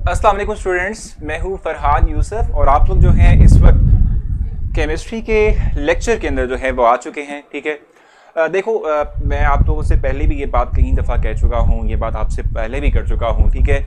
अस्सलाम वालेकुम स्टूडेंट्स, मैं हूं फरहान यूसुफ और आप लोग जो हैं इस वक्त केमिस्ट्री के लेक्चर के अंदर जो है वो आ चुके हैं। ठीक है, मैं आप लोगों से पहले भी ये बात कई दफ़ा कह चुका हूं, ये बात आपसे पहले भी कर चुका हूं। ठीक है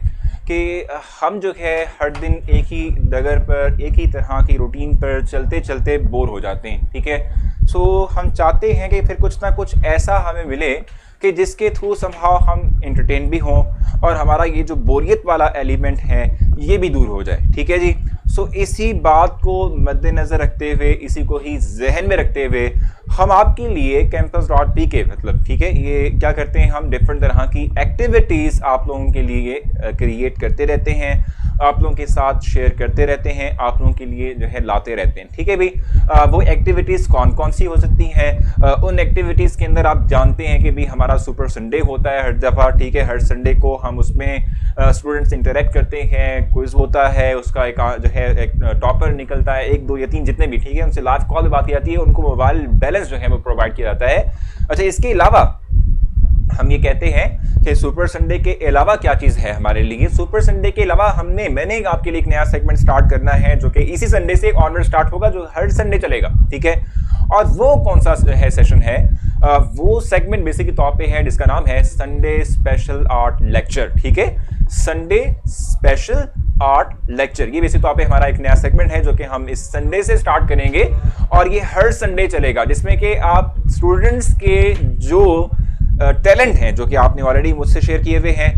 कि हम जो है हर दिन एक ही डगर पर एक ही तरह की रूटीन पर चलते चलते बोर हो जाते हैं। ठीक है, सो हम चाहते हैं कि फिर कुछ ना कुछ ऐसा हमें मिले कि जिसके थ्रू समहाउ हम एंटरटेन भी हों और हमारा ये जो बोरियत वाला एलिमेंट है ये भी दूर हो जाए। ठीक है जी, सो इसी बात को मद्देनज़र रखते हुए, इसी को ही जहन में रखते हुए हम आपके लिए campus.pk मतलब ठीक है ये क्या करते हैं, हम डिफरेंट तरह की एक्टिविटीज़ आप लोगों के लिए क्रिएट करते रहते हैं, आप लोगों के साथ शेयर करते रहते हैं, आप लोगों के लिए जो है लाते रहते हैं। ठीक है भाई, वो एक्टिविटीज़ कौन कौन सी हो सकती हैं? उन एक्टिविटीज़ के अंदर आप जानते हैं कि भाई हमारा सुपर संडे होता है हर दफ़ा। ठीक है, हर संडे को हम उसमें स्टूडेंट्स इंटरेक्ट करते हैं, क्विज होता है, उसका एक जो है एक टॉपर निकलता है, 1 2 या 3 जितने भी, ठीक है, उनसे लाइव कॉल में बात की जाती है, उनको मोबाइल बैलेंस जो है वो प्रोवाइड किया जाता है। अच्छा, इसके अलावा हम ये कहते हैं कि सुपर संडे के अलावा क्या चीज़ है हमारे लिए। सुपर संडे के अलावा मैंने आपके लिए एक नया सेगमेंट स्टार्ट करना है जो कि इसी संडे से ऑनवर्ड स्टार्ट होगा, जो हर संडे चलेगा। ठीक है, और वो कौन सा है सेशन है? वो सेगमेंट बेसिक तौर पे है जिसका नाम है संडे स्पेशल आर्ट लेक्चर। ठीक है, संडे स्पेशल आर्ट लेक्चर, ये बेसिक तौर पे हमारा एक नया सेगमेंट है जो कि हम इस संडे से स्टार्ट करेंगे और ये हर संडे चलेगा, जिसमें कि आप स्टूडेंट्स के जो टैलेंट हैं जो कि आपने ऑलरेडी मुझसे शेयर किए हुए हैं,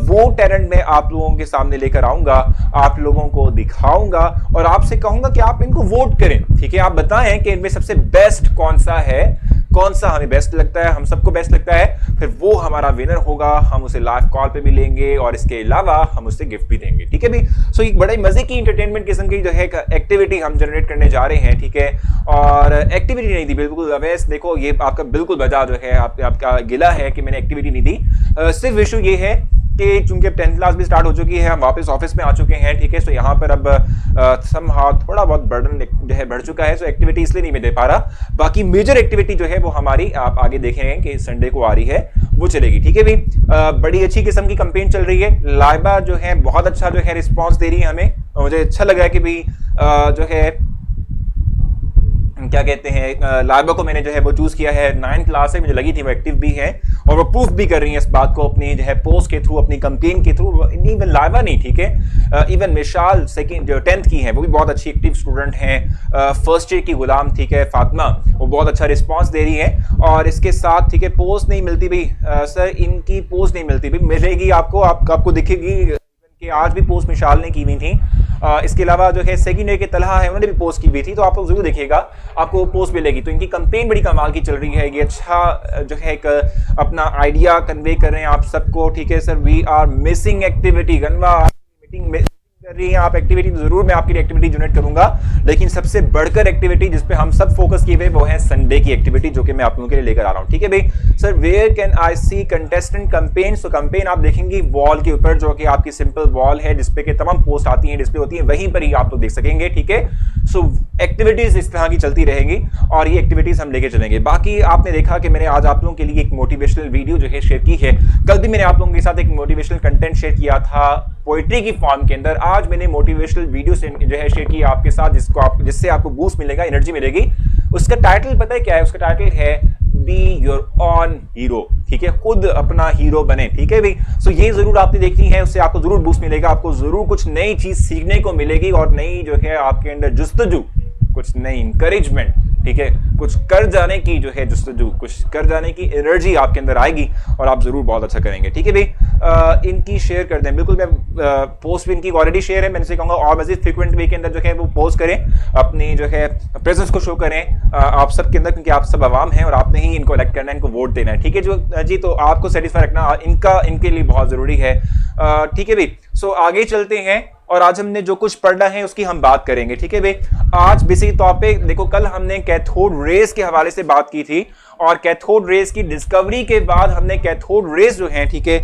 वो टैलेंट मैं आप लोगों के सामने लेकर आऊंगा, आप लोगों को दिखाऊंगा और आपसे कहूंगा कि आप इनको वोट करें। ठीक है, आप बताएं कि इनमें सबसे बेस्ट कौन सा है, कौन सा हमें बेस्ट लगता है, हम सबको बेस्ट लगता है, फिर वो हमारा विनर होगा। हम उसे लाइव कॉल पे भी लेंगे और इसके अलावा हम उसे गिफ्ट भी देंगे। ठीक है भी, सो एक बड़े मजे की इंटरटेनमेंट किस्म की जो है एक्टिविटी हम जनरेट करने जा रहे हैं। ठीक है, और एक्टिविटी नहीं थी बिल्कुल अवैस, देखो ये आपका बिल्कुल वजह जो है आपका गिला है कि मैंने एक्टिविटी नहीं दी। सिर्फ इशू ये है कि चूंकि 10th क्लास भी स्टार्ट हो चुकी है, हम वापस ऑफिस में आ चुके हैं। ठीक है, सो यहाँ पर अब समहाउ थोड़ा बहुत बर्डन जो है बढ़ चुका है, सो एक्टिविटी इसलिए नहीं मैं दे पा रहा। बाकी मेजर एक्टिविटी जो है वो हमारी आप आगे देखेंगे कि संडे को आ रही है, वो चलेगी। ठीक है भी, बड़ी अच्छी किस्म की कैंपेन चल रही है। लाइबा जो है बहुत अच्छा जो है रिस्पॉन्स दे रही है हमें, मुझे अच्छा लगा कि भी जो है क्या कहते हैं, लाइबा को मैंने जो है वो चूज किया है। 9th क्लास है, मुझे लगी थी वो एक्टिव भी है और वो प्रूफ भी कर रही है इस बात को अपनी जो है पोस्ट के थ्रू, अपनी कैंपेन के थ्रू। इवन लाइबा नहीं, ठीक है, इवन मिशाल सेकंड जो 10th की है वो भी बहुत अच्छी एक्टिव स्टूडेंट हैं। फर्स्ट ईयर की गुलाम, ठीक है, फातिमा, वो बहुत अच्छा रिस्पॉन्स दे रही है। और इसके साथ ठीक है पोस्ट नहीं मिलती भाई, सर इनकी पोस्ट नहीं मिलती भाई, मिलेगी आपको दिखेगी कि आज भी पोस्ट मिशाल ने की हुई थी। इसके अलावा जो है सेकेंड ईयर के तलहा है, उन्होंने भी पोस्ट की हुई थी, तो आप लोग जरूर देखिएगा, आपको पोस्ट मिलेगी। तो इनकी कैंपेन बड़ी कमाल की चल रही है, ये अच्छा जो है एक अपना आइडिया कन्वे कर रहे हैं आप सबको। ठीक है sir, we are missing activity, गनवा मीटिंग कर रही है आप एक्टिविटी, जरूर मैं आपके लिए एक्टिविटी जनरेट करूंगा, लेकिन सबसे बढ़कर एक्टिविटी जिस पे हम सब फोकस किए हुए वो है संडे की एक्टिविटी, जो कि मैं आप लोगों के लिए लेकर आ रहा हूं। ठीक है भाई, sir where can I see contestant campaign? So campaign आप देखेंगे वॉल के ऊपर, जो कि आपकी सिंपल वॉल है जिसपे के तमाम पोस्ट आती हैं, डिस्प्ले होती है, वहीं पर ही आप लोग देख सकेंगे। ठीक है, सो एक्टिविटीज इस तरह की चलती रहेंगी और ये एक्टिविटीज हम लेके चलेंगे। बाकी आपने देखा कि मैंने आज आप लोगों के लिए एक मोटिवेशनल वीडियो जो है शेयर की है, कल भी मैंने आप लोगों के साथ एक मोटिवेशनल कंटेंट शेयर किया था पोइट्री की फॉर्म के अंदर। आज मैंने मोटिवेशनल वीडियो से जो है शेयर किया आपके साथ, जिससे आपको बूस्ट मिलेगा, एनर्जी मिलेगी। उसका टाइटल पता है क्या है? उसका टाइटल है बी योर ऑन हीरो। ठीक है, खुद अपना हीरो बने। ठीक है भाई, सो ये जरूर आपने देखनी है, उससे आपको जरूर बूस्ट मिलेगा, आपको जरूर कुछ नई चीज सीखने को मिलेगी और नई जो है आपके अंदर जुस्तजू, कुछ नई इंकरेजमेंट, ठीक है, कुछ कर जाने की जो है जुस्तजू, कुछ कर जाने की एनर्जी आपके अंदर आएगी और आप जरूर बहुत अच्छा करेंगे। ठीक है भाई, इनकी शेयर कर दें, बिल्कुल मैं पोस्ट भी इनकी ऑलरेडी शेयर है, मैंने से कहूंगा और मजीद फ्रीक्वेंट वे के अंदर जो है वो पोस्ट करें, अपनी जो है प्रेजेंस को शो करें आप सब के अंदर, क्योंकि आप सब आवाम हैं और आपने ही इनको इलेक्ट करना है, इनको वोट देना है। ठीक है जी, तो आपको सेटिस्फाई रखना इनके लिए बहुत जरूरी है। ठीक है भाई, सो आगे चलते हैं और आज हमने जो कुछ पढ़ना है उसकी हम बात करेंगे। ठीक है भाई, आज बेसिक तौर पे देखो, कल हमने कैथोड रेस के हवाले से बात की थी और कैथोड रेस की डिस्कवरी के बाद हमने कैथोड रेस जो है, ठीक है,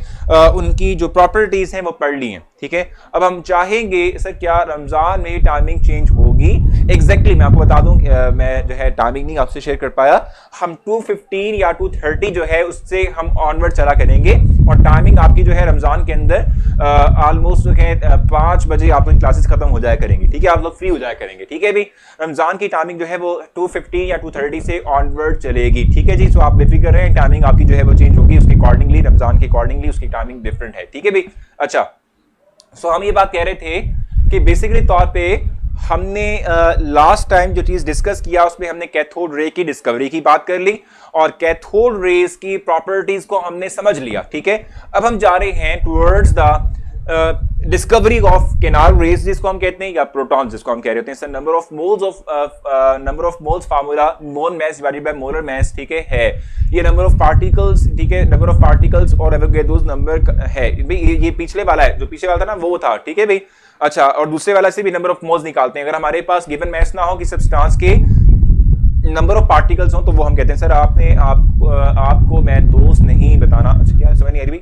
उनकी जो प्रॉपर्टीज हैं वो पढ़ ली हैं। ठीक है, अब हम चाहेंगे सर क्या रमजान में टाइमिंग चेंज होगी एग्जैक्टली मैं आपको बता दूं, मैं जो है टाइमिंग नहीं आपसे शेयर कर पाया, हम 2:15 या 2:30 जो है उससे हम ऑनवर्ड चला करेंगे, और टाइमिंग आपकी जो है रमजान के अंदर ऑलमोस्ट जो है 5 बजे आप लोग क्लासेस खत्म हो जाया करेंगे, ठीक है, आप लोग फ्री हो जाया करेंगे, ठीक है भाई। रमजान की टाइमिंग जो है वो 2:15 या 2:30 से ऑनवर्ड चलेगी, ठीक है जी। सो आप बेफिक्र रहें, टाइमिंग आपकी जो है वो चेंज होगी उसके अकॉर्डिंगली, रमजान के अकॉर्डिंगली उसकी टाइमिंग डिफरेंट है, ठीक है भाई। अच्छा, सो हम ये बात कह रहे थे कि बेसिकली तौर पे हमने लास्ट टाइम जो चीज डिस्कस किया उसमें हमने कैथोड रे की डिस्कवरी की बात कर ली और कैथोड रेज की प्रॉपर्टीज को हमने समझ लिया, ठीक है। अब हम जा रहे हैं towards the discovery of canal raise जिसको हम कहते हैं, या प्रोटॉन जिसको हम कह रहे हैं। Number of moles formula mole mass divided by molar mass, ठीक है ये नंबर ऑफ पार्टिकल्स, ठीक है, नंबर ऑफ पार्टिकल्स और एवोगैड्रोस नंबर है भाई, ये पिछले वाला है, जो पीछे वाला था ना वो था, ठीक है भाई। अच्छा, और दूसरे वाला से भी नंबर ऑफ मोल्स निकालते हैं। अगर हमारे पास गिवन मास ना हो कि सब्सटेंस के नंबर ऑफ पार्टिकल्स हो तो वो हम कहते हैं सर आपको मैं दोस्त नहीं बताना। अच्छा, क्या समझ नहीं आ रही?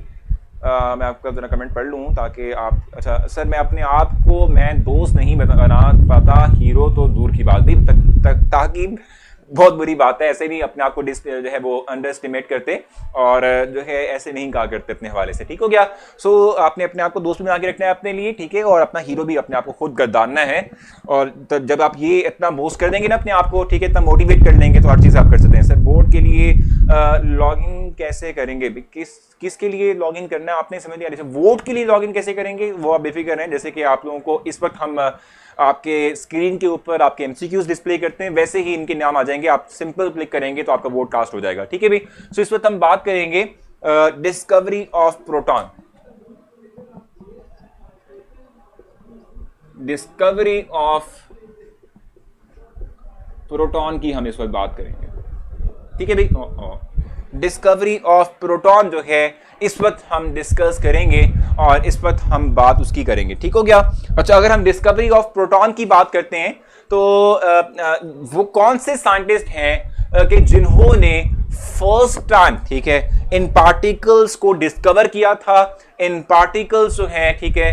मैं आपका जरा कमेंट पढ़ लूँ ताकि आप, अच्छा सर मैं अपने आप को मैं दोस्त नहीं बना पाता, हीरो तो दूर की बात भी, ताकि बहुत बुरी बात है, ऐसे नहीं अपने आप को जो है वो अंडर एस्टिमेट करते और जो है ऐसे नहीं कहा करते अपने हवाले से, ठीक हो गया। सो आपने अपने आप को दोस्त बना के रखना है अपने लिए, ठीक है, और अपना हीरो भी अपने आप को खुद गर्दानना है। और तो जब आप ये इतना बोस्ट कर देंगे ना अपने आप को, ठीक है, इतना मोटिवेट कर लेंगे तो हर चीज आप कर सकते हैं। सर बोर्ड के लिए लॉगिन कैसे करेंगे? किसके लिए लॉगिन करना है आपने समझ लिया। वोट के लिए लॉगिन कैसे करेंगे वो आप बेफिक्र हैं। जैसे कि आप लोगों को इस वक्त हम आपके स्क्रीन के ऊपर आपके एमसीक्यूज डिस्प्ले करते हैं, वैसे ही इनके नाम आ जाएंगे, आप सिंपल क्लिक करेंगे तो आपका वोट कास्ट हो जाएगा, ठीक है भाई। सो इस वक्त हम बात करेंगे discovery of proton, discovery of proton की हम इस वक्त बात करेंगे, ठीक है भाई। डिस्कवरी ऑफ प्रोटॉन जो है इस वक्त हम डिस्कस करेंगे और इस वक्त हम बात उसकी करेंगे, ठीक हो गया। अच्छा, अगर हम डिस्कवरी ऑफ प्रोटॉन की बात करते हैं तो वो कौन से साइंटिस्ट हैं कि जिन्होंने फर्स्ट टाइम, ठीक है, इन पार्टिकल्स को डिस्कवर किया था। इन पार्टिकल्स जो हैं, ठीक है,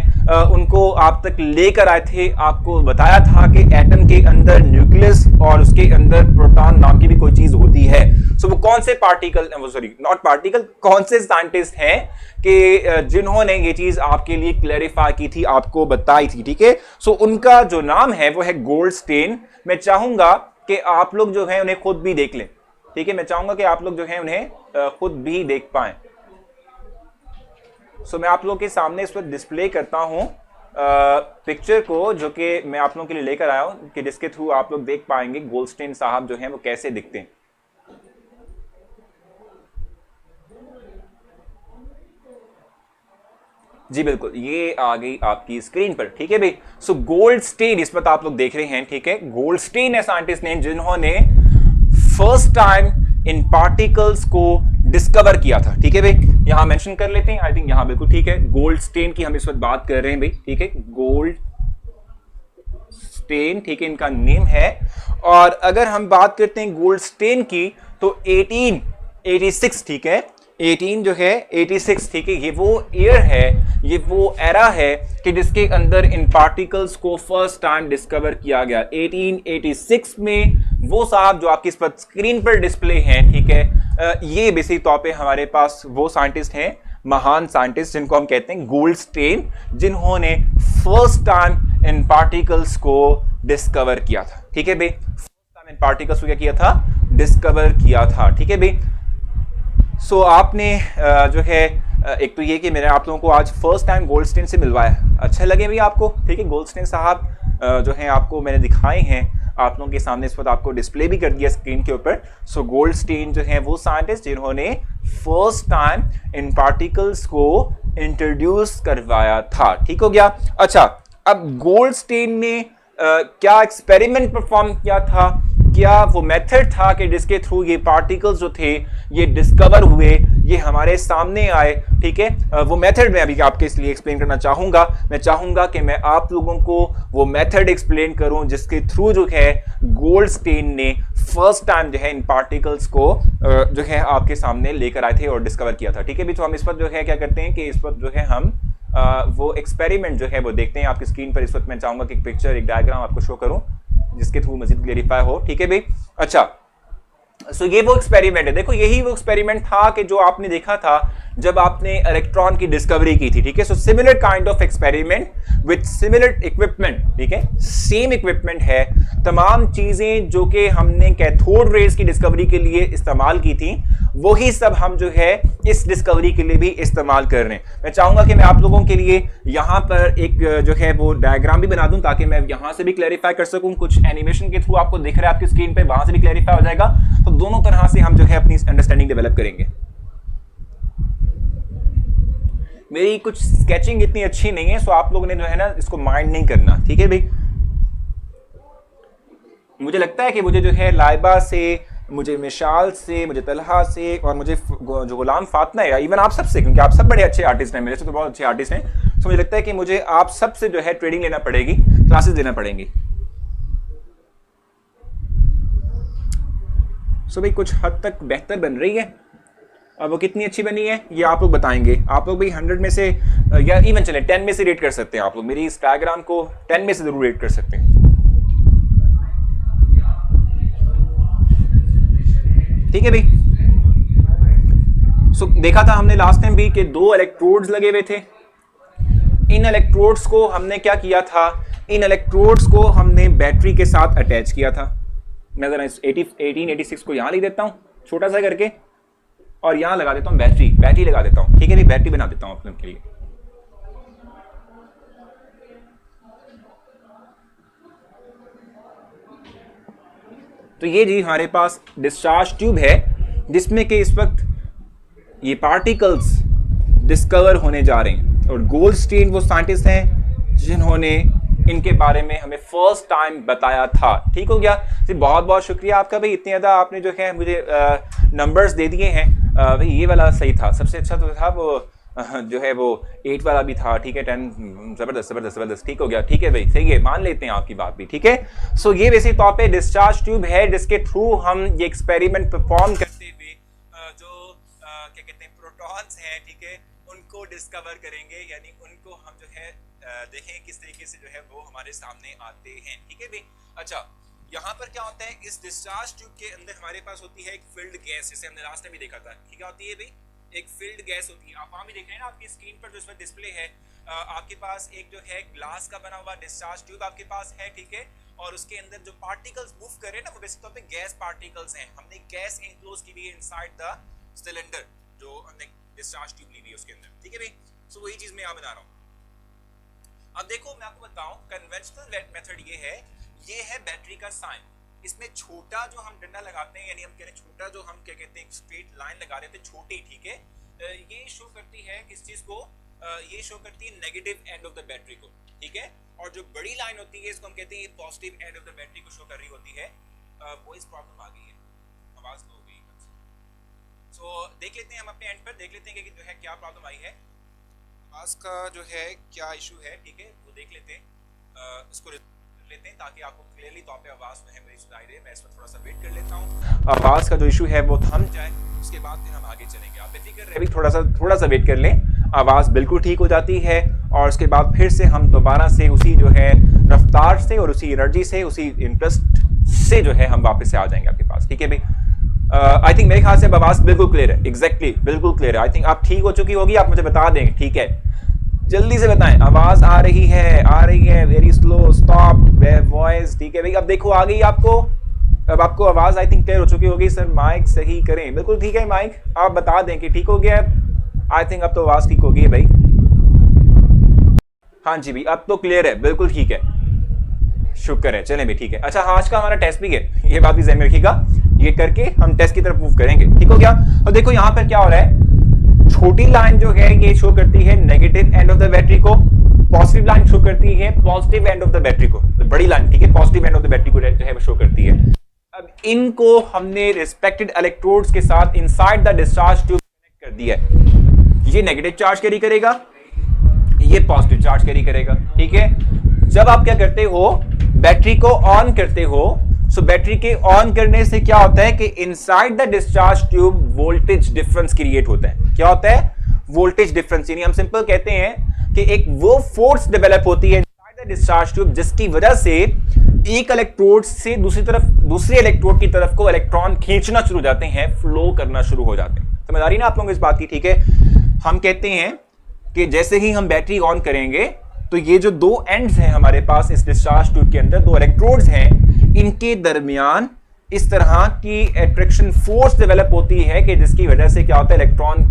उनको आप तक लेकर आए थे, आपको बताया था कि एटम के अंदर न्यूक्लियस और उसके अंदर प्रोटॉन नाम की भी कोई चीज होती है। सो वो कौन से पार्टिकल, सॉरी नॉट पार्टिकल, कौन से साइंटिस्ट हैं कि जिन्होंने ये चीज आपके लिए क्लैरिफाई की थी, आपको बताई थी, ठीक है। सो उनका जो नाम है वो है गोल्डस्टेन। मैं चाहूंगा कि आप लोग जो है उन्हें खुद भी देख लें, ठीक है, मैं चाहूंगा कि आप लोग जो है उन्हें खुद भी देख पाएं। सो मैं आप लोगों के सामने इस वक्त डिस्प्ले करता हूं पिक्चर को, जो कि मैं आप लोगों के लिए लेकर आया हूं कि जिसके थ्रू आप लोग देख पाएंगे गोल्डस्टेन साहब जो हैं वो कैसे दिखते हैं। जी बिल्कुल, ये आ गई आपकी स्क्रीन पर, ठीक है भाई। सो गोल्डस्टेन इस वक्त आप लोग देख रहे हैं, ठीक है। गोल्डस्टेन है साइंटिस्ट ने जिन्होंने फर्स्ट टाइम इन पार्टिकल्स को डिस्कवर किया था, ठीक है भाई। यहां मेंशन कर लेते हैं, आई थिंक यहां बिल्कुल ठीक है। गोल्डस्टेन की हम इस वक्त बात कर रहे हैं भाई, ठीक है, गोल्डस्टेन, ठीक है, इनका नेम है। और अगर हम बात करते हैं गोल्डस्टेन की तो 1886, ठीक है, 18 जो है 86, ठीक है, ये वो ईयर है, ये वो एरा है कि जिसके अंदर इन पार्टिकल्स को फर्स्ट टाइम डिस्कवर किया गया। 1886 में वो साहब जो आपकी इस पर स्क्रीन पर डिस्प्ले हैं, ठीक है, ये बेसिक तौर पे हमारे पास वो साइंटिस्ट हैं, महान साइंटिस्ट जिनको हम कहते हैं गोल्डस्टेन, जिन्होंने फर्स्ट टाइम इन पार्टिकल्स को डिस्कवर किया था, ठीक है भाई। फर्स्ट टाइम इन पार्टिकल्स को क्या किया था? डिस्कवर किया था, ठीक है भाई। सो आपने जो है एक तो ये कि मैंने आप लोगों को आज फर्स्ट टाइम गोल्डस्टेन से मिलवाया, अच्छा लगे भैया आपको, ठीक है। गोल्डस्टेन साहब जो है आपको मैंने दिखाए हैं आप लोगों के सामने, इस वक्त आपको डिस्प्ले भी कर दिया स्क्रीन के ऊपर। सो गोल्डस्टेन जो है वो साइंटिस्ट जिन्होंने फर्स्ट टाइम इन पार्टिकल्स को इंट्रोड्यूस करवाया था, ठीक हो गया। अच्छा, अब गोल्डस्टेन ने क्या एक्सपेरिमेंट परफॉर्म किया था, क्या वो मेथड था कि जिसके थ्रू ये पार्टिकल्स जो थे ये डिस्कवर हुए, ये हमारे सामने आए, ठीक है। वो मेथड मैं अभी आपके इसलिए एक्सप्लेन करना चाहूंगा। मैं चाहूंगा कि मैं आप लोगों को वो मेथड एक्सप्लेन करूं जिसके थ्रू जो है गोल्डस्टेन ने फर्स्ट टाइम जो है इन पार्टिकल्स को जो है आपके सामने लेकर आए थे और डिस्कवर किया था, ठीक है। तो हम इस वक्त जो है क्या करते हैं कि इस वक्त जो है हम वो एक्सपेरिमेंट जो है वो देखते हैं आपकी स्क्रीन पर। इस वक्त मैं चाहूंगा कि एक पिक्चर, एक डायग्राम आपको शो करूं। जिसके थ्रू मजीद क्लेरिफाई हो, ठीक है भाई। अच्छा, सो ये वो एक्सपेरिमेंट है, देखो यही वो एक्सपेरिमेंट था कि जो आपने देखा था जब आपने इलेक्ट्रॉन की डिस्कवरी की थी, ठीक है। So similar kind of experiment with similar equipment, ठीक है, सेम इक्विपमेंट है। तमाम चीजें जो कि हमने कैथोड रेज की डिस्कवरी के लिए इस्तेमाल की थी, वही सब हम जो है इस डिस्कवरी के लिए भी इस्तेमाल कर रहे हैं। मैं चाहूंगा कि मैं आप लोगों के लिए यहां पर एक जो है वो डायग्राम भी बना दूं ताकि मैं यहां से भी क्लैरिफाई कर सकूं। कुछ एनिमेशन के थ्रू आपको दिख रहा है आपकी स्क्रीन पे, वहां से भी क्लैरिफाई हो जाएगा। तो दोनों तरह से हम जो है अपनी अंडरस्टैंडिंग डेवलप करेंगे। मेरी कुछ स्केचिंग इतनी अच्छी नहीं है, सो आप लोगों ने जो है ना इसको माइंड नहीं करना, ठीक है भाई। मुझे लगता है कि मुझे जो है लाइबा से, मुझे मिशाल से, मुझे तलहा से और मुझे जो गुलाम फातना है, इवन आप सबसे, क्योंकि आप सब बड़े अच्छे आर्टिस्ट हैं, मेरे से तो बहुत अच्छे आर्टिस्ट हैं, तो मुझे लगता है कि मुझे आप सबसे जो है ट्रेनिंग लेना पड़ेगी, क्लासेस लेना पड़ेंगी। सो भाई कुछ हद तक बेहतर बन रही है। अब वो कितनी अच्छी बनी है ये आप लोग बताएंगे। आप लोग भाई 100 में से या इवन चले 10 में से रेट कर सकते हैं। आप लोग मेरी इस डायग्राम को 10 में से जरूर रेट कर सकते हैं, ठीक है भाई। सो देखा था हमने लास्ट टाइम भी कि 2 इलेक्ट्रोड्स लगे हुए थे। इन इलेक्ट्रोड्स को हमने क्या किया था, इन इलेक्ट्रोड्स को हमने बैटरी के साथ अटैच किया था। मैं जरा 1886 को यहां लिख देता हूं छोटा सा करके, और यहां लगा देता हूं बैटरी लगा देता हूं, ठीक है भाई। बैटरी बना देता हूं अपने के लिए। तो ये जी हमारे पास डिस्चार्ज ट्यूब है जिसमें कि इस वक्त ये पार्टिकल्स डिस्कवर होने जा रहे हैं, और गोल्डस्टीन वो साइंटिस्ट हैं जिन्होंने इनके बारे में हमें फर्स्ट टाइम बताया था, ठीक हो गया जी। बहुत बहुत शुक्रिया आपका भाई, इतने ज़्यादा आपने जो है मुझे नंबर्स दे दिए हैं भाई। ये वाला सही था, सबसे अच्छा तो था वो जो है वो 8 वाला भी था, ठीक है। 10 जबरदस्त ठीक हो गया, ठीक है भाई, सही है, मान लेते हैं आपकी बात भी, ठीक है। सो ये वैसे तौर पे डिस्चार्ज ट्यूब है जिसके थ्रू हम ये एक्सपेरिमेंट परफॉर्म करते हुए जो क्या कहते हैं प्रोटॉन्स हैं, ठीक है, उनको डिस्कवर करेंगे, यानी उनको हम जो है देखें किस तरीके से जो है वो हमारे सामने आते हैं, ठीक है भाई। अच्छा, यहाँ पर क्या होता है, इस डिस्चार्ज ट्यूब के अंदर हमारे पास होती है एक फिल्ड गैस, जिसे हमने लास्ट टाइम भी देखा था, ठीक है, होती है भाई एक फिल्ड गैस होती है। आप वहां भी देख रहे हैं ना आपकी स्क्रीन पर जो इस पर डिस्प्ले है, आपके पास एक जो है ग्लास का बना हुआ डिस्चार्ज ट्यूब आपके पास है, ठीक है, और उसके अंदर जो पार्टिकल्स मूव कर रहे हैं ना वो बेसिक तौर पे गैस पार्टिकल्स हैं। हमने गैस इनक्लोज की हुई है इनसाइड द सिलेंडर, जो हमने डिस्चार्ज ट्यूब ली हुई है उसके अंदर, ठीक है भाई। सो वही चीज मैं यहाँ बना रहा हूँ। अब देखो मैं आपको बताऊं, कन्वेंशनल मेथड ये है बैटरी का साइन। इसमें छोटा जो हम डंडा लगाते हैं, यानी हम कह रहे हैं छोटा जो हम क्या कहते हैं स्ट्रेट लाइन लगा देते हैं छोटी, ठीक है, ये शो करती है किस चीज को, ये शो करती है negative end of the battery को, ठीक है। और जो बड़ी लाइन होती है इसको हम कहते हैं positive end of the battery को शो कर रही होती है। वो इस प्रॉब्लम आ गई है, आवाज तो हो गई। सो देख लेते हैं हम अपने एंड पर, देख लेते हैं कि जो है क्या प्रॉब्लम आई है, आवाज का जो है क्या इशू है, ठीक है, वो देख लेते हैं, इसको लेते हैं ताकि आपको क्लियरली तौर पे आवाज जो है मेरी सुनाई दे। मैं इस पर थोड़ा सा वेट कर लेता हूं, आवाज का जो इशू है वो थम जाए, उसके बाद फिर हम आगे चलेंगे। आप बेफिक्र रहे, अभी थोड़ा सा वेट कर लें, आवाज बिल्कुल ठीक हो जाती है, और उसके बाद फिर से हम दोबारा से उसी जो है रफ्तार से और उसी एनर्जी से, उसी इंटरेस्ट से जो है हम वापस से आ जाएंगे आपके पास, ठीक है भाई। आई थिंक मेरे ख्याल से अब आवाज बिल्कुल क्लियर है, एग्जैक्टली बिल्कुल क्लियर है। आई थिंक आप ठीक हो चुकी होगी, आप मुझे बता देंगे, ठीक है, जल्दी से बताएं आवाज आ रही है, वेरी स्लो, स्टॉप वॉइस, ठीक है भाई। अब देखो आ गई आपको, अब आपको आवाज आई थिंक क्लियर हो चुकी होगी। सर माइक सही करें, बिल्कुल ठीक है माइक, आप बता दें कि ठीक हो गया है। आई थिंक अब तो आवाज ठीक हो गई है भाई, हाँ जी भाई अब तो क्लियर है, बिल्कुल ठीक है, शुक्र है, चलें भी ठीक है। अच्छा आज का हमारा टेस्ट भी है, ये बात भी ध्यान में रखिएगा, ये करके हम टेस्ट की तरफ मूव करेंगे, ठीक हो गया। और देखो यहाँ पर क्या हो रहा है, छोटी लाइन जो है ये शो करती है negative end of the battery को, पॉजिटिव लाइन शो करती है positive end of the battery को, बड़ी लाइन, ठीक है, positive end of the battery को जो है वो शो करती है। अब इनको हमने रिस्पेक्टेड इलेक्ट्रोड्स के साथ inside the discharge tube connect कर दिया है। ये नेगेटिव चार्ज कैरी करेगा, ये पॉजिटिव चार्ज कैरी करेगा, ठीक है। जब आप क्या करते हो, बैटरी को ऑन करते हो, सो बैटरी के ऑन करने से क्या होता है कि inside the discharge tube voltage difference create होता है। क्या होता है, वोल्टेज डिफरेंस, यानी हम सिंपल कहते हैं कि एक वो फोर्स डेवलप होती है इनसाइड द डिस्चार्ज ट्यूब जिसकी वजह से एक इलेक्ट्रोड से दूसरी तरफ, दूसरे इलेक्ट्रोड की तरफ को इलेक्ट्रॉन खींचना शुरू हो जाते हैं, फ्लो करना शुरू हो जाते हैं। समझ आ रही ना आप लोगों इस बात की? ठीक है, हम कहते हैं कि जैसे ही हम बैटरी ऑन करेंगे तो ये जो दो एंड्स हैं हमारे पास इस डिस्चार्ज ट्यूब के अंदर, दो इलेक्ट्रोड्स हैं, इनके दरमियान इस तरह की अट्रैक्शन फोर्स डेवलप होती है कि जिसकी वजह से क्या होता है, इलेक्ट्रॉन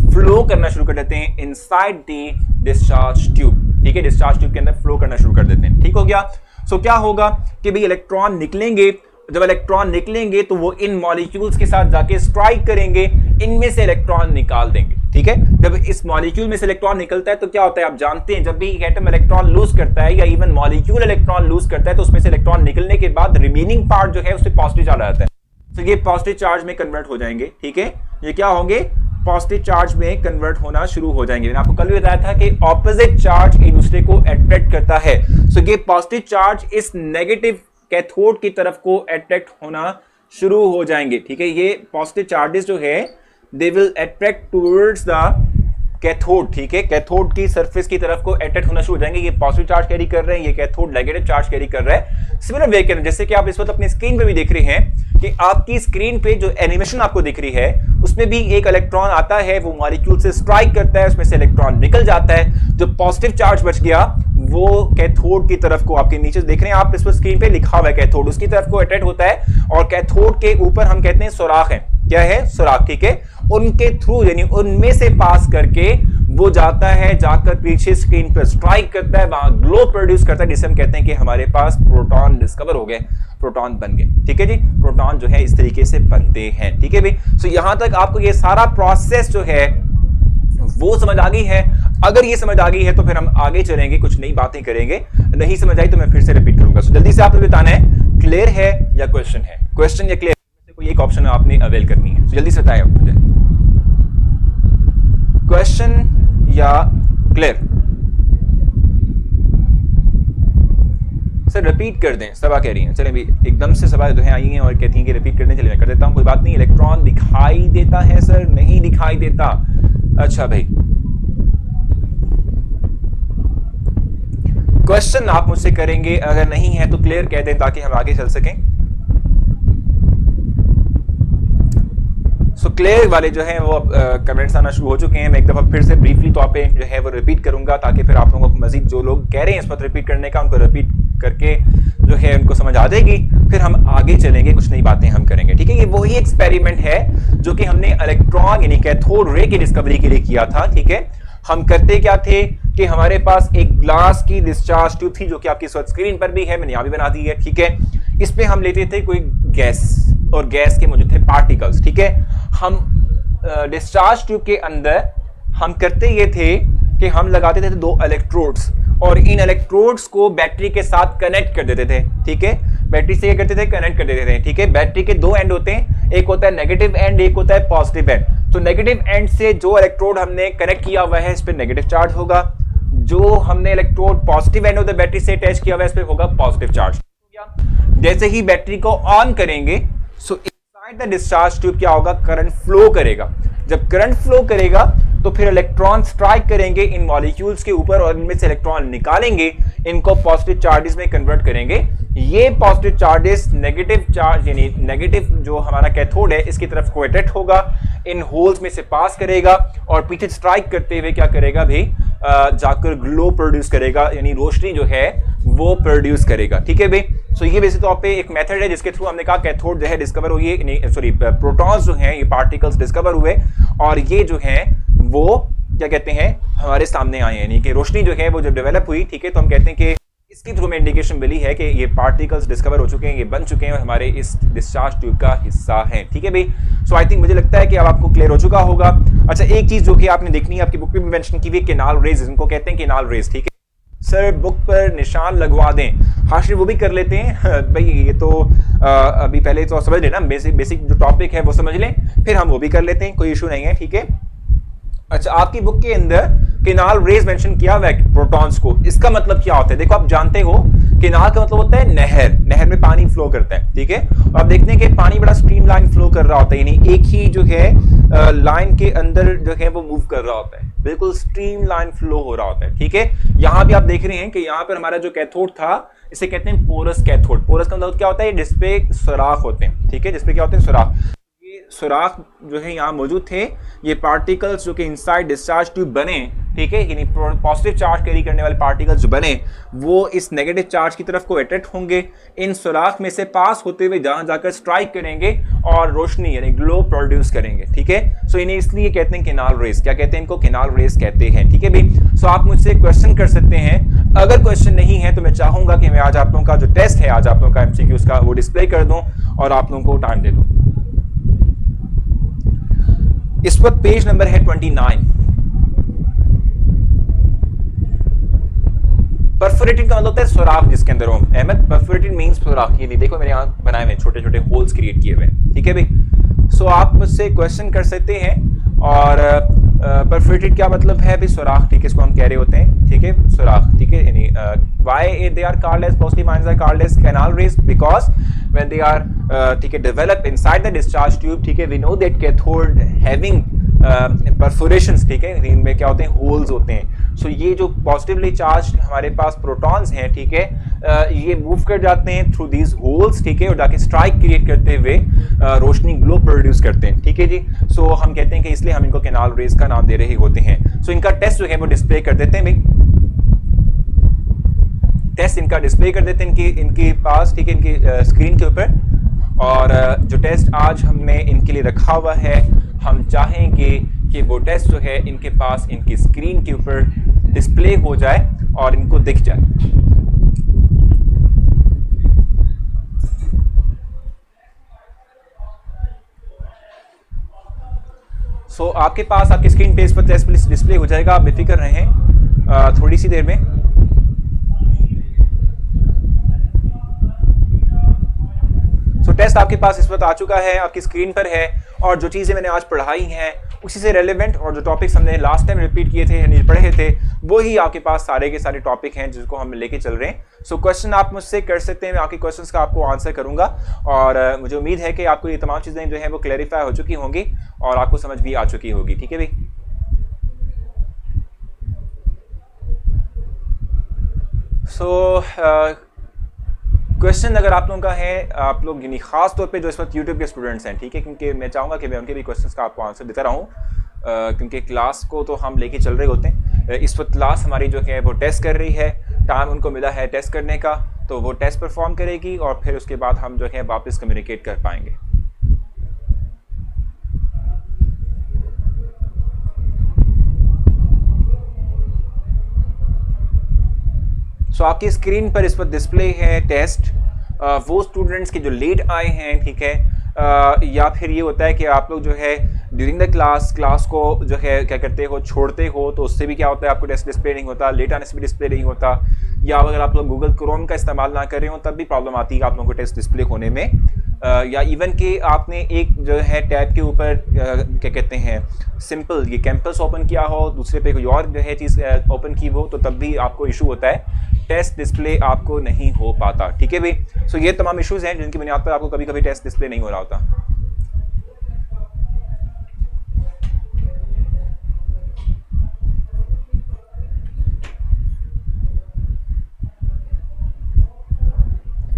फ्लो करना शुरू कर देते हैं इनसाइड दी डिस्चार्ज ट्यूब। ठीक है, डिस्चार्ज ट्यूब के अंदर फ्लो करना शुरू कर देते हैं। ठीक हो गया? सो क्या होगा कि भाई इलेक्ट्रॉन निकलेंगे, जब इलेक्ट्रॉन निकलेंगे तो वो इन मॉलिक्यूल्स के साथ जाके स्ट्राइक करेंगे, इनमें से इलेक्ट्रॉन निकाल देंगे। ठीक है, जब इस मॉलिक्यूल में से इलेक्ट्रॉन निकलता है तो क्या होता है, आप जानते हैं, जब भी एटम इलेक्ट्रॉन लूज करता है या इवन मॉलिक्यूल इलेक्ट्रॉन लूज करता है तो उसमें से इलेक्ट्रॉन निकलने के बाद रिमेनिंग पार्ट जो है उससे पॉजिटिव चार्ज आता है, तो ये पॉजिटिव चार्ज में कन्वर्ट हो जाएंगे। ठीक है, ये क्या होंगे, पॉजिटिव चार्ज में कन्वर्ट होना शुरू हो जाएंगे। मैंने आपको कल भी बताया था कि ऑपोजिट चार्ज एक दूसरे को अट्रैक्ट करता है। सो ये पॉजिटिव चार्ज इस नेगेटिव कैथोड की तरफ को अट्रैक्ट होना शुरू हो जाएंगे। ठीक है, ये पॉजिटिव चार्जेस जो है they will attract towards the cathode. ठीक है, कैथोड की सरफेस की तरफ को अट्रैक्ट होना शुरू हो जाएंगे। ये पॉजिटिव चार्ज कैरी कर रहे हैं, ये कैथोड नेगेटिव चार्ज कैरी कर रहा है। सिमिलर वे के जैसे कि आप इस वक्त अपनी स्क्रीन पे भी देख रहे हैं कि आपकी स्क्रीन पे जो एनिमेशन आपको दिख रही है उसमें भी एक इलेक्ट्रॉन आता है, वो मॉलिक्यूल से स्ट्राइक करता है, उसमें से इलेक्ट्रॉन निकल जाता है। जो पॉजिटिव चार्ज बच गया वो कैथोड की तरफ को, आपके नीचे देख रहे हैं आप इस पर स्क्रीन पे लिखा हुआ है कैथोड, उसकी तरफ को अट्रैक्ट होता है। और कैथोड के ऊपर हम कहते हैं सुराख है, क्या है, सुराख। ठीक है, उनके थ्रू यानी उनमें से पास करके वो जाता है, जाकर पीछे स्क्रीन पर स्ट्राइक करता है, वहां ग्लो प्रोड्यूस करता है, जिसे हम कहते हैं कि हमारे पास प्रोटॉन डिस्कवर हो गए, प्रोटॉन बन गए। ठीक है जी, प्रोटॉन जो है इस तरीके से बनते हैं। ठीक है भाई, सो यहां तक आपको ये सारा प्रोसेस जो है वो समझ आ गई है। अगर ये समझ आ गई है तो फिर हम आगे चलेंगे, कुछ नई बातें करेंगे। नहीं समझ आई तो मैं फिर से रिपीट करूंगा। सो जल्दी से आपने बताना है क्लियर है या क्वेश्चन है, क्वेश्चन या क्लियर, कोई एक ऑप्शन आपने अवेल करनी है। जल्दी से बताएं आप मुझे, क्वेश्चन या क्लियर। सर रिपीट कर दें, सबा कह रही हैं। चलें भी एकदम से सबा जो है आई हैं और कहती हैं कि रिपीट कर दें। चलिए मैं कर देता हूं, कोई बात नहीं। इलेक्ट्रॉन दिखाई देता है सर? नहीं दिखाई देता। अच्छा भाई, क्वेश्चन आप मुझसे करेंगे, अगर नहीं है तो क्लियर कह दें ताकि हम आगे चल सकें। सो क्लियर वाले जो हैं वो कमेंट्स आना शुरू हो चुके हैं। मैं एक दफा फिर से ब्रीफली तौर पे जो है वो रिपीट करूंगा ताकि फिर आप लोगों को मजीद जो लोग कह रहे हैं इस वक्त रिपीट करने का, उनको रिपीट करके जो है उनको समझ आ जाएगी। फिर हम आगे चलेंगे, कुछ नई बातें हम करेंगे। ठीक है, ये वही एक्सपेरिमेंट है जो कि हमने इलेक्ट्रॉन यानी कैथोड रे की डिस्कवरी के लिए किया था। ठीक है, हम करते क्या थे कि हमारे पास एक ग्लास की डिस्चार्ज ट्यूब थी जो कि आपकी स्क्रीन पर भी है, मैंने यहां भी बना दी है। ठीक है, इसमें हम लेते थे कोई गैस और गैस के मौजूद थे पार्टिकल्स। ठीक है, हम डिस्चार्ज ट्यूब के अंदर हम करते ये थे कि हम लगाते थे दो इलेक्ट्रोड्स और इन इलेक्ट्रोड्स को बैटरी के साथ कनेक्ट कर देते थे। ठीक है, बैटरी से क्या करते थे, कनेक्ट कर देते थे। ठीक है, बैटरी के दो एंड होते हैं, एक होता है नेगेटिव एंड, एक होता है पॉजिटिव एंड। तो नेगेटिव एंड से जो इलेक्ट्रोड हमने कनेक्ट किया हुआ है इस पे नेगेटिव चार्ज होगा, जो हमने electrode positive end of the battery से अटैच किया हुआ है इस पे होगा पॉजिटिव चार्ज। जैसे ही बैटरी को ऑन करेंगे सो इनसाइड द डिस्चार्ज ट्यूब क्या होगा, करंट फ्लो करेगा। जब करंट फ्लो करेगा तो फिर इलेक्ट्रॉन स्ट्राइक करेंगे इन मॉलिक्यूल्स के ऊपर और इनमें से इलेक्ट्रॉन निकालेंगे, इनको पॉजिटिव चार्जेस में कन्वर्ट करेंगे। ये पॉजिटिव चार्जेस नेगेटिव चार्ज यानी नेगेटिव जो हमारा कैथोड है इसकी तरफ को अट्रैक्ट होगा, इन होल्स में से पास करेगा और पीछे स्ट्राइक करते हुए क्या करेगा भाई, जाकर ग्लो प्रोड्यूस करेगा, यानी रोशनी जो है वो प्रोड्यूस करेगा। ठीक है भाई, सो ये वैसे तौर पे एक मेथड है जिसके थ्रू हमने कहा कैथोड जो है डिस्कवर हुई, सॉरी प्रोटॉन्स जो हैं ये पार्टिकल्स डिस्कवर हुए और ये जो हैं वो क्या कहते हैं हमारे सामने आए हैं, यानी कि रोशनी जो है वो जब डेवलप हुई। ठीक है, तो हम कहते हैं कि इसके थ्रू में इंडिकेशन मिली है कि ये पार्टिकल्स डिस्कवर हो चुके हैं, ये बन चुके हैं और हमारे इस डिस्चार्ज ट्यूब का हिस्सा हैं। ठीक है भाई, सो आई थिंक मुझे लगता है कि अब आपको क्लियर हो चुका होगा। अच्छा, एक चीज जो कि आपने देखनी है, आपकी बुक में भी मेंशन की हुई, केनाल रेज, इनको कहते हैं केनाल रेज। ठीक है सर, बुक पर निशान लगवा दें, हाशिर वो भी कर लेते हैं भाई। ये तो अभी पहले तो समझ लेना, बेसिक जो टॉपिक है वो समझ लें, फिर हम वो भी कर लेते हैं, कोई इशू नहीं है। ठीक है, अच्छा आपकी बुक के अंदर केनाल रेज मेंशन किया हुआ है प्रोटॉन्स को, इसका मतलब क्या होता है? देखो आप जानते हो केनाल का मतलब होता है नहर, नहर में पानी फ्लो करता है। ठीक है, आप देखते हैं कि पानी बड़ा स्ट्रीमलाइन फ्लो कर रहा होता है, यानी एक ही जो है लाइन के अंदर जो है वो मूव कर रहा होता है। बिल्कुल स्ट्रीमलाइन फ्लो हो रहा होता है, ठीक है। यहाँ भी आप देख रहे हैं कि यहाँ पर हमारा जो कैथोड था इसे कहते हैं पोरस कैथोड। पोरस का मतलब क्या होता है, जिसपे सुराख होते हैं, ठीक है, जिसपे क्या होते हैं, सुराख। ये सुराख जो है यहाँ मौजूद थे, ये पार्टिकल्स जो कि इनसाइड डिस्चार्ज ट्यूब बने, ठीक है, यानी पॉजिटिव चार्ज कैरी करने वाले पार्टिकल्स जो बने वो इस नेगेटिव चार्ज की तरफ को अट्रैक्ट होंगे, इन सुराख में से पास होते हुए जहां जाकर स्ट्राइक करेंगे और रोशनी यानी ग्लो प्रोड्यूस करेंगे, ठीक है। सो इन्हें इसलिए कहते हैं केनाल रेस। क्या कहते हैं इनको, केनाल रेस कहते हैं, ठीक है भाई। सो आप मुझसे क्वेश्चन कर सकते हैं, अगर क्वेश्चन नहीं है तो मैं चाहूंगा कि मैं आज आप लोगों का जो टेस्ट है, आज आप लोगों का एमसीक्यूज का, वो डिस्प्ले कर दूं और आप लोगों को टाइम दे दूं। इस वक्त पेज नंबर है 29। परफोरेटेड का मतलब होता है सुराख जिसके अंदर हो। अहमद, परफोरेटेड मींस सुराख। ये देखो मेरे यहाँ बनाए हुए छोटे छोटे होल्स क्रिएट किए हुए, ठीक है भाई। सो आप मुझसे क्वेश्चन कर सकते हैं। और परफोरेटेड क्या मतलब है भाई, सुराख, ठीक है, इसको हम कह रहे होते हैं, ठीक है, सुराख, ठीक है। यानी why they are called as positive ions are called as canal rays, because when they are, ठीक है, develop inside the discharge tube, ठीक है, we know that cathode having perforations, ठीक है, इनमें क्या होते हैं, होल्स होते हैं। सो ये जो पॉजिटिवली चार्ज हमारे पास प्रोटॉन्स हैं, ठीक है, ये मूव कर जाते हैं थ्रू दीज होल्स, ठीक है, और जाके स्ट्राइक क्रिएट करते हुए रोशनी ग्लो प्रोड्यूस करते हैं, ठीक है जी। सो हम कहते हैं कि इसलिए हम इनको कैनाल रेज का नाम दे रहे होते हैं। सो इनका टेस्ट जो है वो डिस्प्ले कर देते हैं भाई, टेस्ट इनका डिस्प्ले कर देते हैं इनके पास, ठीक है, इनकी स्क्रीन के ऊपर। और जो टेस्ट आज हमने इनके लिए रखा हुआ है, हम चाहेंगे कि वो टेस्ट जो है इनके पास इनकी स्क्रीन के ऊपर डिस्प्ले हो जाए और इनको दिख जाए। सो आपके पास आपकी स्क्रीन पे इस पर टेस्ट डिस्प्ले हो जाएगा, आप बेफिक्र रहें, थोड़ी सी देर में। टेस्ट आपके पास इस वक्त आ चुका है, आपकी स्क्रीन पर है। और जो चीज़ें मैंने आज पढ़ाई हैं उसी से रेलेवेंट, और जो टॉपिक्स हमने लास्ट टाइम रिपीट किए थे यानी पढ़े थे, वो ही आपके पास सारे के सारे टॉपिक हैं जिसको हम लेके चल रहे हैं। सो क्वेश्चन आप मुझसे कर सकते हैं, मैं आपके क्वेश्चंस का आपको आंसर करूंगा। और मुझे उम्मीद है कि आपको ये तमाम चीज़ें जो है वो क्लैरिफाई हो चुकी होंगी और आपको समझ भी आ चुकी होगी, ठीक है भाई। सो क्वेश्चन अगर आप लोगों का है, आप लोग यानी खास तौर पे जो इस वक्त यूट्यूब के स्टूडेंट्स हैं, ठीक है, क्योंकि मैं चाहूँगा कि मैं उनके भी क्वेश्चंस का आपको आंसर देता रहूँ, क्योंकि क्लास को तो हम लेके चल रहे होते हैं। इस वक्त क्लास हमारी जो है वो टेस्ट कर रही है, टाइम उनको मिला है टेस्ट करने का, तो वो टेस्ट परफॉर्म करेगी और फिर उसके बाद हम जो है वापस कम्युनिकेट कर पाएंगे। सो आपकी स्क्रीन पर इस वक्त डिस्प्ले है टेस्ट। वो स्टूडेंट्स के जो लेट आए हैं, ठीक है, या फिर ये होता है कि आप लोग जो है ड्यूरिंग द क्लास को जो है क्या करते हो, छोड़ते हो, तो उससे भी क्या होता है, आपको टेस्ट डिस्प्ले नहीं होता, लेट आने से भी डिस्प्ले नहीं होता, या अगर आप लोग गूगल क्रोम का इस्तेमाल ना कर रहे हो तब भी प्रॉब्लम आती है आप लोगों को टेस्ट डिस्प्ले होने में। या इवन कि आपने एक जो है टैब के ऊपर क्या कहते हैं सिंपल ये कैंपस ओपन किया हो, दूसरे पे कोई और जो है चीज़ ओपन की हो, तो तब भी आपको इशू होता है, टेस्ट डिस्प्ले आपको नहीं हो पाता, ठीक है भाई। सो ये तमाम इश्यूज हैं जिनकी बुनियाद पर आपको कभी कभी टेस्ट डिस्प्ले नहीं हो रहा होता।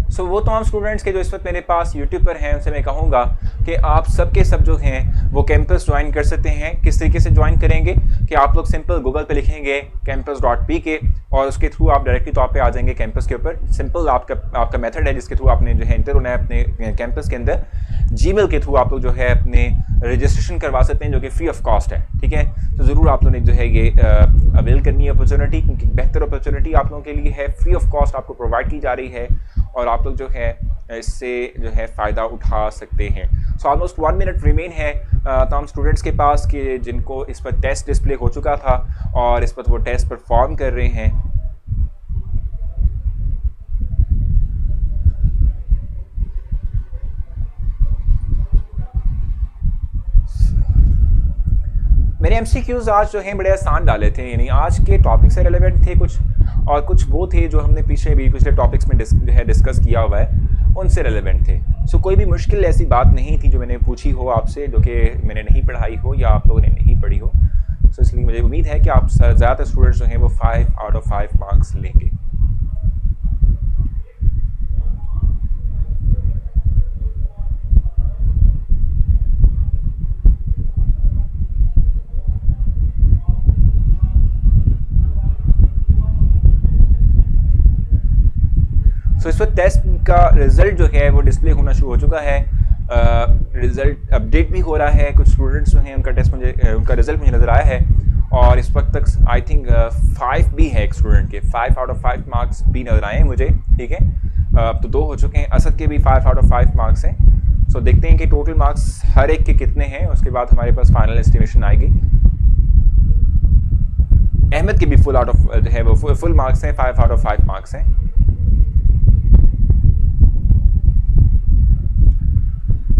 सो वो तमाम स्टूडेंट्स के जो इस वक्त मेरे पास यूट्यूब पर हैं, उनसे मैं कहूँगा कि आप सब के सब जो हैं वो कैंपस ज्वाइन कर सकते हैं। किस तरीके से ज्वाइन करेंगे कि आप लोग सिंपल गूगल पे लिखेंगे campus.pk और उसके थ्रू आप डायरेक्टली तौर पे आ जाएंगे कैंपस के ऊपर। सिंपल आपका मेथड है जिसके थ्रू आपने जो है इंटर होना है अपने कैंपस के अंदर। जीमेल के थ्रू आप लोग जो है अपने रजिस्ट्रेशन करवा सकते हैं, जो कि फ्री ऑफ कॉस्ट है, ठीक है। तो ज़रूर आप लोगों ने जो है ये अवेल करनी है अपॉर्चुनिटी, क्योंकि बेहतर अपॉर्चुनिटी आप लोगों के लिए है, फ्री ऑफ कॉस्ट आपको प्रोवाइड की जा रही है और आप लोग जो है इससे जो है फ़ायदा उठा सकते हैं। सो ऑलमोस्ट 1 मिनट रिमेन है तमाम स्टूडेंट्स के पास कि जिनको इस पर टेस्ट डिस्प्ले हो चुका था और इस पर वो टेस्ट परफॉर्म कर रहे हैं। मेरे एमसीक्यूज आज जो हैं बड़े आसान डाले थे, यानी आज के टॉपिक से रिलेवेंट थे कुछ, और कुछ वो थे जो हमने पिछले टॉपिक्स में जो है डिस्कस किया हुआ है, उनसे रिलेवेंट थे। सो कोई भी मुश्किल ऐसी बात नहीं थी जो मैंने पूछी हो आपसे, जो कि मैंने नहीं पढ़ाई हो या आप लोगों ने नहीं पढ़ी हो। सो इसलिए मुझे उम्मीद है कि आप ज़्यादातर स्टूडेंट्स जो हैं वो 5 आउट ऑफ 5 मार्क्स लेंगे। सो इस वक्त टेस्ट का रिजल्ट जो है वो डिस्प्ले होना शुरू हो चुका है। रिजल्ट अपडेट भी हो रहा है। कुछ स्टूडेंट्स जो हैं उनका रिजल्ट मुझे नज़र आया है और इस वक्त तक आई थिंक 5 भी है एक स्टूडेंट के, 5 आउट ऑफ 5 मार्क्स भी नज़र आए हैं मुझे, ठीक है। अब तो 2 हो चुके हैं। असद के भी 5 आउट ऑफ 5 मार्क्स हैं। सो देखते हैं कि टोटल मार्क्स हर एक के कितने हैं, उसके बाद हमारे पास फाइनल एस्टिमेशन आएगी। अहमद के भी फुल आउट ऑफ है वो फुल मार्क्स हैं, 5 आउट ऑफ 5 मार्क्स हैं।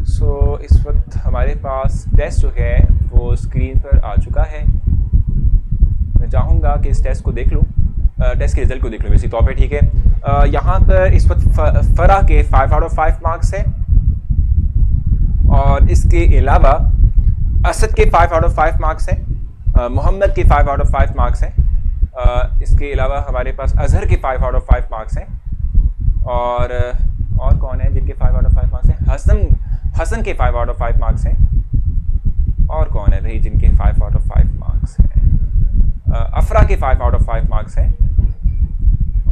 सो इस वक्त हमारे पास टेस्ट जो है वो स्क्रीन पर आ चुका है। मैं चाहूँगा कि इस टेस्ट को देख लूँ, टेस्ट के रिजल्ट को देख लूँ इसी तौर पे, ठीक है। यहाँ पर इस वक्त फरा के 5 आउट ऑफ 5 मार्क्स हैं और इसके अलावा असद के 5 आउट ऑफ 5 मार्क्स हैं, मोहम्मद के 5 आउट ऑफ 5 मार्क्स हैं। इसके अलावा हमारे पास अजहर के 5 आउट ऑफ 5 मार्क्स हैं और कौन है जिनके 5 आउट ऑफ 5 मार्क्स हैं? हसन के 5 आउट ऑफ 5 मार्क्स हैं। और कौन है भाई जिनके 5 आउट ऑफ 5 मार्क्स हैं? अफरा के 5 आउट ऑफ 5 मार्क्स हैं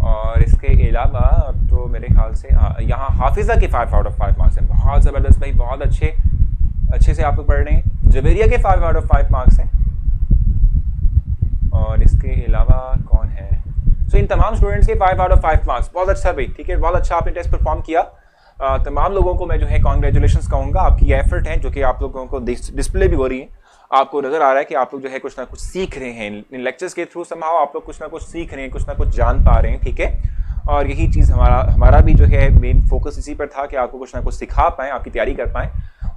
और इसके अलावा तो मेरे ख्याल से यहाँ हाफिज़ा के 5 आउट ऑफ 5 मार्क्स हैं। बहुत ज़बरदस्त भाई, बहुत अच्छे से आप लोग पढ़ रहे हैं। जवेरिया के 5 आउट ऑफ 5 मार्क्स हैं और इसके अलावा कौन है? सो इन तमाम स्टूडेंट्स के 5 आउट ऑफ 5 मार्क्स। बहुत अच्छा भाई, ठीक है, बहुत अच्छा आपने टेस्ट परफॉर्म किया। तमाम लोगों को मैं जो है कॉन्ग्रेचुलेशंस कहूँगा। आपकी एफर्ट है जो कि आप लोगों को डिस्प्ले भी हो रही है, आपको नज़र आ रहा है कि आप लोग जो है कुछ ना कुछ सीख रहे हैं इन लेक्चर्स के थ्रू। समहाउ आप लोग कुछ ना कुछ सीख रहे हैं, कुछ ना कुछ जान पा रहे हैं, ठीक है। और यही चीज़ हमारा भी जो है मेन फोकस इसी पर था कि आपको कुछ ना कुछ सिखा पाएँ, आपकी तैयारी कर पाएँ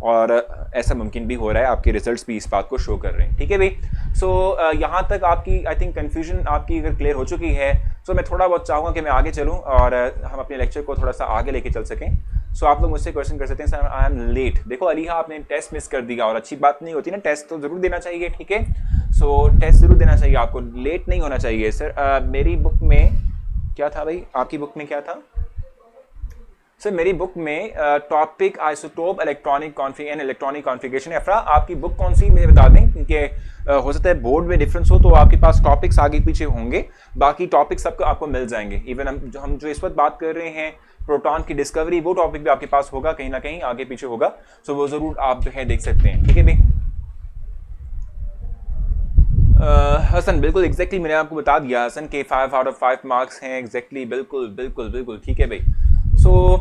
और ऐसा मुमकिन भी हो रहा है। आपके रिजल्ट्स भी इस बात को शो कर रहे हैं, ठीक है भाई। सो यहाँ तक आपकी आई थिंक कन्फ्यूजन आपकी अगर क्लियर हो चुकी है, सो मैं थोड़ा बहुत चाहूँगा कि मैं आगे चलूँ और हम अपने लेक्चर को थोड़ा सा आगे लेके चल सकें। सो आप लोग मुझसे क्वेश्चन कर सकते हैं, सर आई एम लेट। देखो अलीहा, आपने टेस्ट मिस कर दिया और अच्छी बात नहीं होती ना, टेस्ट तो ज़रूर देना चाहिए, ठीक है। सो टेस्ट ज़रूर देना चाहिए, आपको लेट नहीं होना चाहिए। सर मेरी बुक में क्या था भाई? आपकी बुक में क्या था? सर मेरी बुक में टॉपिक आइसोटोप इलेक्ट्रॉनिक कॉन्फ़िगरेशन। अफरा आपकी बुक कौन सी मुझे बता दें, क्योंकि हो सकता है बोर्ड में डिफरेंस हो तो आपके पास टॉपिक्स आगे पीछे होंगे, बाकी टॉपिक्स सबको आपको मिल जाएंगे। इवन हम जो इस वक्त बात कर रहे हैं प्रोटॉन की डिस्कवरी, वो टॉपिक भी आपके पास होगा, कहीं ना कहीं आगे पीछे होगा। सो वो ज़रूर आप जो है देख सकते हैं, ठीक है भाई। हसन बिल्कुल एग्जैक्टली मैंने आपको बता दिया, हसन के 5 आउट ऑफ 5 मार्क्स हैं एग्जैक्टली, बिल्कुल ठीक है भाई। सो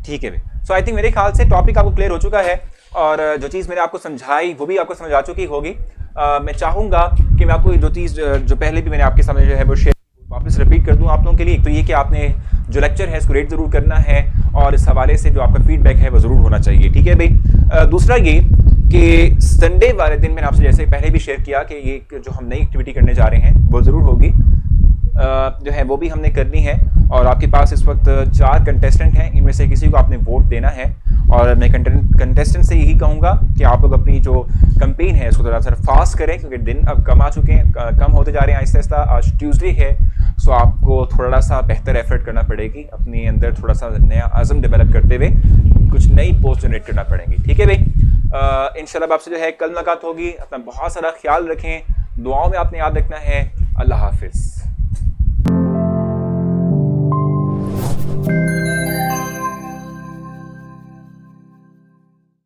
ठीक है भाई। सो आई थिंक मेरे ख्याल से टॉपिक आपको क्लियर हो चुका है और जो चीज़ मैंने आपको समझाई वो भी आपको समझ आ चुकी होगी। मैं चाहूँगा कि मैं आपको जो चीज़ जो पहले भी मैंने आपके सामने जो है वो शेयर वापस रिपीट कर दूँ आप लोगों के लिए। एक तो ये कि आपने जो लेक्चर है इसको रेट ज़रूर करना है और इस हवाले से जो आपका फीडबैक है वो ज़रूर होना चाहिए, ठीक है भाई। दूसरा ये कि संडे वाले दिन मैंने आपसे जैसे पहले भी शेयर किया कि ये जो हम नई एक्टिविटी करने जा रहे हैं वो ज़रूर होगी, जो है वो भी हमने करनी है। और आपके पास इस वक्त 4 कंटेस्टेंट हैं, इनमें से किसी को आपने वोट देना है और मैं कंटेस्टेंट से यही कहूँगा कि आप लोग अपनी जो कैंपेन है इसको थोड़ा सा फास्ट करें, क्योंकि दिन अब कम आ चुके हैं, कम होते जा रहे हैं आहिस्ता आहिस्ता। आज ट्यूसडे है, सो आपको थोड़ा सा बेहतर एफर्ट करना पड़ेगी, अपने अंदर थोड़ा सा नया आज़म डेवलप करते हुए कुछ नई पोस्ट जनरेट करना पड़ेंगी, ठीक है भाई। इंशाल्लाह आपसे जो है कल मुलाकात होगी। अपना बहुत सारा ख्याल रखें, दुआओं में आपने याद रखना है। अल्लाह हाफिज़।